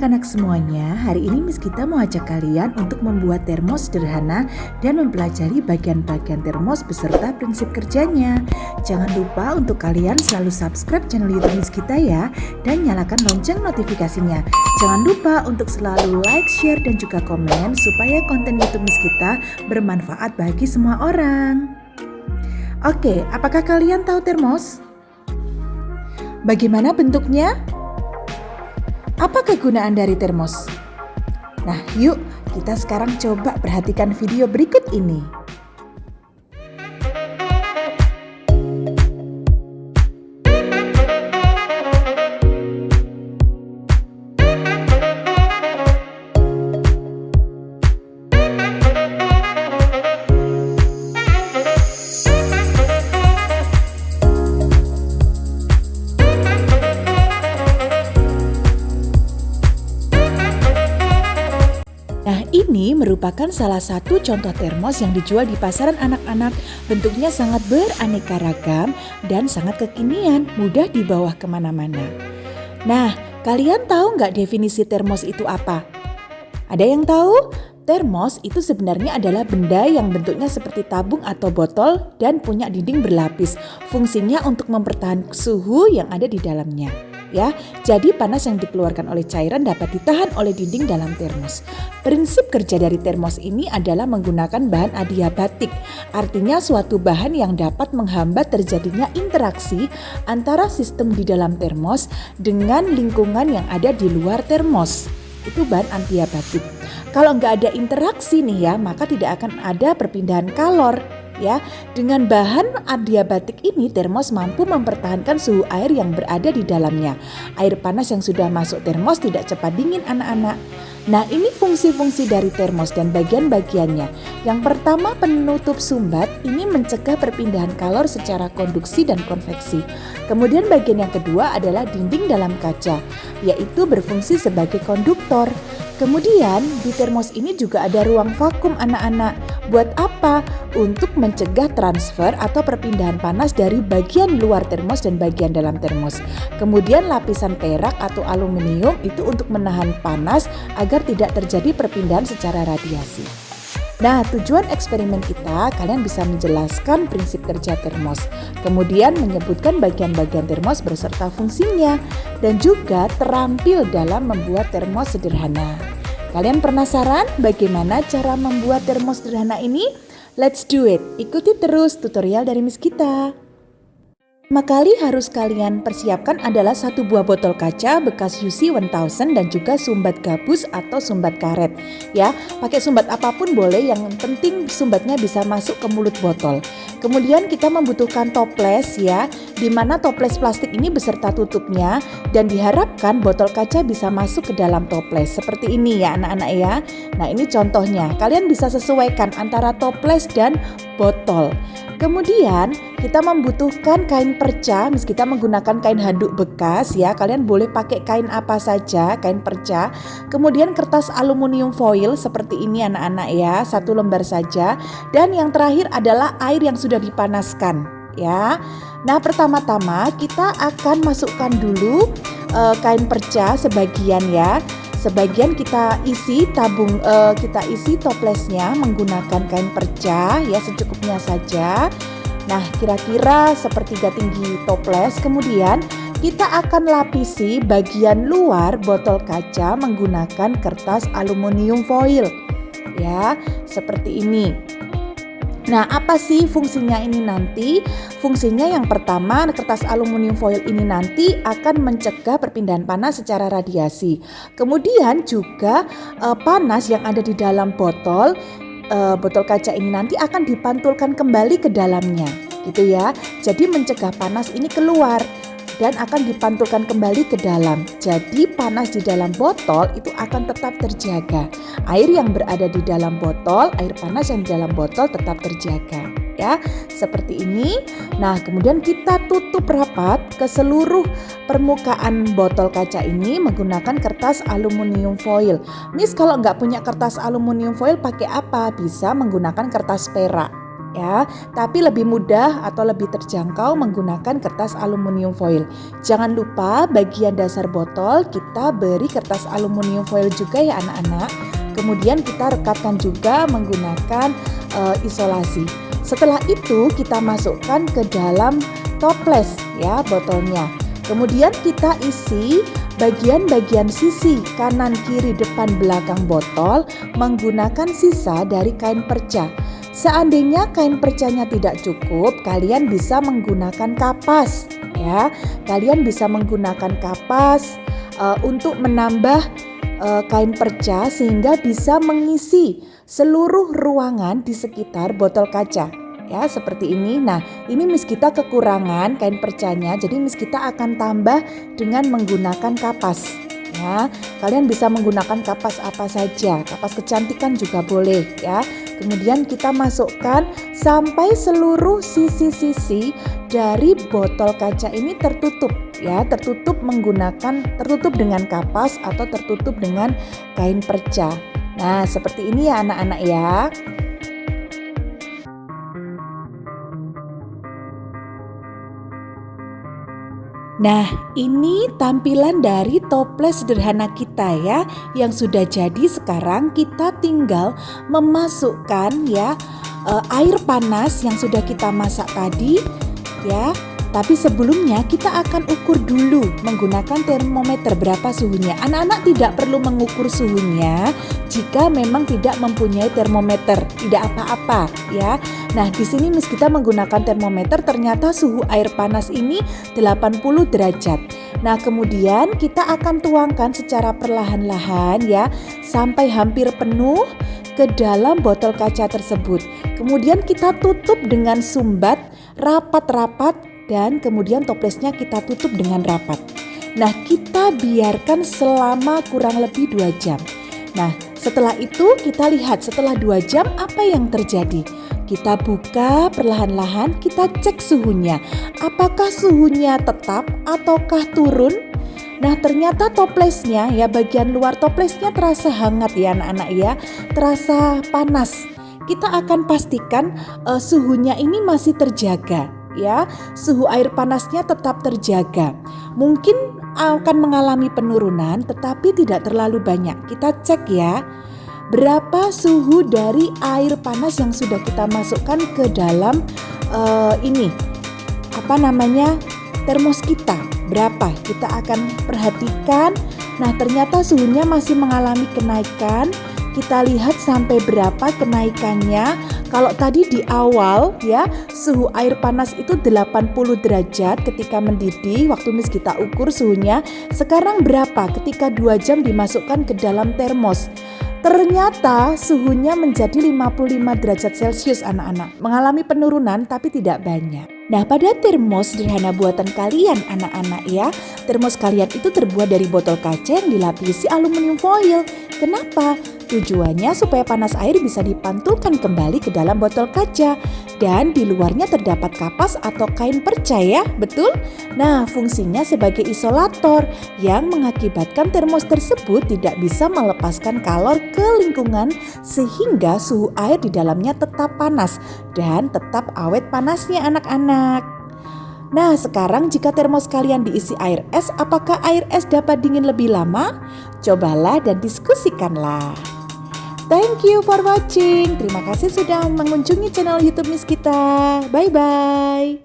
anak-anak semuanya, hari ini Miss Gita mau ajak kalian untuk membuat termos sederhana dan mempelajari bagian-bagian termos beserta prinsip kerjanya. Jangan lupa untuk kalian selalu subscribe channel YouTube Miss Gita ya, dan nyalakan lonceng notifikasinya. Jangan lupa untuk selalu like, share, dan juga komen supaya konten YouTube Miss Gita bermanfaat bagi semua orang. Oke, apakah kalian tahu termos? Bagaimana bentuknya? Apa kegunaan dari termos? Nah, yuk kita sekarang coba perhatikan video berikut ini. Nah, ini merupakan salah satu contoh termos yang dijual di pasaran anak-anak. Bentuknya sangat beraneka ragam dan sangat kekinian, mudah dibawa kemana-mana. Nah, kalian tahu nggak definisi termos itu apa? Ada yang tahu? Termos itu sebenarnya adalah benda yang bentuknya seperti tabung atau botol dan punya dinding berlapis. Fungsinya untuk mempertahankan suhu yang ada di dalamnya. Ya, jadi panas yang dikeluarkan oleh cairan dapat ditahan oleh dinding dalam termos. Prinsip kerja dari termos ini adalah menggunakan bahan adiabatik, artinya suatu bahan yang dapat menghambat terjadinya interaksi antara sistem di dalam termos dengan lingkungan yang ada di luar termos. Itu bahan adiabatik. Kalau nggak ada interaksi nih ya, maka tidak akan ada perpindahan kalor. Ya, dengan bahan adiabatik ini termos mampu mempertahankan suhu air yang berada di dalamnya. Air panas yang sudah masuk termos tidak cepat dingin anak-anak. Nah, ini fungsi-fungsi dari termos dan bagian-bagiannya. Yang pertama, penutup sumbat ini mencegah perpindahan kalor secara konduksi dan konveksi. Kemudian bagian yang kedua adalah dinding dalam kaca, yaitu berfungsi sebagai konduktor. Kemudian di termos ini juga ada ruang vakum anak-anak. Buat apa? Untuk mencegah transfer atau perpindahan panas dari bagian luar termos dan bagian dalam termos. Kemudian lapisan perak atau aluminium itu untuk menahan panas agar tidak terjadi perpindahan secara radiasi. Nah, tujuan eksperimen kita, kalian bisa menjelaskan prinsip kerja termos, kemudian menyebutkan bagian-bagian termos beserta fungsinya, dan juga terampil dalam membuat termos sederhana. Kalian penasaran bagaimana cara membuat termos sederhana ini? Let's do it! Ikuti terus tutorial dari Miss Gita. Pertama kali harus kalian persiapkan adalah satu buah botol kaca bekas UC 1000 dan juga sumbat gabus atau sumbat karet. Ya, pakai sumbat apapun boleh, yang penting sumbatnya bisa masuk ke mulut botol. Kemudian kita membutuhkan toples ya, di mana toples plastik ini beserta tutupnya, dan diharapkan botol kaca bisa masuk ke dalam toples seperti ini ya anak-anak ya. Nah, ini contohnya. Kalian bisa sesuaikan antara toples dan botol. Kemudian kita membutuhkan kain perca, Miss Gita menggunakan kain handuk bekas ya. Kalian boleh pakai kain apa saja, kain perca. Kemudian kertas aluminium foil seperti ini anak-anak ya, satu lembar saja. Dan yang terakhir adalah air yang sudah dipanaskan ya. Nah, pertama-tama kita akan masukkan dulu kain perca sebagian ya. Sebagian kita isi kita isi toplesnya menggunakan kain perca ya, secukupnya saja. Nah, kira-kira sepertiga tinggi toples. Kemudian kita akan lapisi bagian luar botol kaca menggunakan kertas aluminium foil. Ya, seperti ini. Nah, apa sih fungsinya ini nanti? Fungsinya yang pertama, kertas aluminium foil ini nanti akan mencegah perpindahan panas secara radiasi. Kemudian juga panas yang ada di dalam botol kaca ini nanti akan dipantulkan kembali ke dalamnya, gitu ya. Jadi mencegah panas ini keluar dan akan dipantulkan kembali ke dalam. Jadi panas di dalam botol itu akan tetap terjaga. Air yang berada di dalam botol, air panas yang di dalam botol tetap terjaga. Ya, seperti ini. Nah, kemudian kita tutup rapat ke seluruh permukaan botol kaca ini menggunakan kertas aluminium foil. Miss, kalau nggak punya kertas aluminium foil pakai apa? Bisa menggunakan kertas perak. ya, tapi lebih mudah atau lebih terjangkau menggunakan kertas aluminium foil. Jangan lupa bagian dasar botol kita beri kertas aluminium foil juga ya anak-anak. Kemudian kita rekatkan juga menggunakan isolasi. Setelah itu kita masukkan ke dalam toples ya botolnya. Kemudian kita isi bagian-bagian sisi kanan, kiri, depan, belakang botol menggunakan sisa dari kain perca. Seandainya kain percanya tidak cukup, kalian bisa menggunakan kapas ya. Kalian bisa menggunakan kapas untuk menambah kain perca sehingga bisa mengisi seluruh ruangan di sekitar botol kaca. Ya, seperti ini. Nah, ini Miss Gita kekurangan kain percanya, jadi Miss Gita akan tambah dengan menggunakan kapas. Ya, kalian bisa menggunakan kapas apa saja, kapas kecantikan juga boleh ya. Kemudian kita masukkan sampai seluruh sisi-sisi dari botol kaca ini tertutup ya, tertutup dengan kapas atau tertutup dengan kain perca. Nah, seperti ini ya anak-anak ya. Nah, ini tampilan dari toples sederhana kita ya, yang sudah jadi. Sekarang kita tinggal memasukkan ya air panas yang sudah kita masak tadi ya. Tapi sebelumnya kita akan ukur dulu menggunakan termometer berapa suhunya. Anak-anak tidak perlu mengukur suhunya jika memang tidak mempunyai termometer, tidak apa-apa ya. Nah, di sini Miss Gita menggunakan termometer, ternyata suhu air panas ini 80 derajat. Nah, kemudian kita akan tuangkan secara perlahan-lahan ya sampai hampir penuh ke dalam botol kaca tersebut. Kemudian kita tutup dengan sumbat rapat-rapat dan kemudian toplesnya kita tutup dengan rapat. Nah, kita biarkan selama kurang lebih 2 jam. Nah, setelah itu kita lihat setelah 2 jam apa yang terjadi. Kita buka perlahan-lahan, kita cek suhunya. Apakah suhunya tetap ataukah turun? Nah, ternyata toplesnya ya, bagian luar toplesnya terasa hangat ya anak-anak ya, terasa panas. Kita akan pastikan suhunya ini masih terjaga ya, suhu air panasnya tetap terjaga. Mungkin akan mengalami penurunan tetapi tidak terlalu banyak. Kita cek ya, berapa suhu dari air panas yang sudah kita masukkan ke dalam termos kita. Berapa? Kita akan perhatikan. Nah, ternyata suhunya masih mengalami kenaikan. Kita lihat sampai berapa kenaikannya. Kalau tadi di awal ya, suhu air panas itu 80 derajat ketika mendidih, waktu Miss Gita ukur suhunya. Sekarang berapa ketika 2 jam dimasukkan ke dalam termos? Ternyata suhunya menjadi 55 derajat Celcius anak-anak. Mengalami penurunan tapi tidak banyak. Nah, pada termos sederhana buatan kalian anak-anak ya, termos kalian itu terbuat dari botol kaca yang dilapisi aluminium foil. Kenapa? Tujuannya supaya panas air bisa dipantulkan kembali ke dalam botol kaca dan di luarnya terdapat kapas atau kain perca ya, betul? Nah, fungsinya sebagai isolator yang mengakibatkan termos tersebut tidak bisa melepaskan kalor ke lingkungan sehingga suhu air di dalamnya tetap panas dan tetap awet panasnya anak-anak. Nah, sekarang jika termos kalian diisi air es, apakah air es dapat dingin lebih lama? Cobalah dan diskusikanlah. Thank you for watching. Terima kasih sudah mengunjungi channel YouTube Miss Gita. Bye-bye.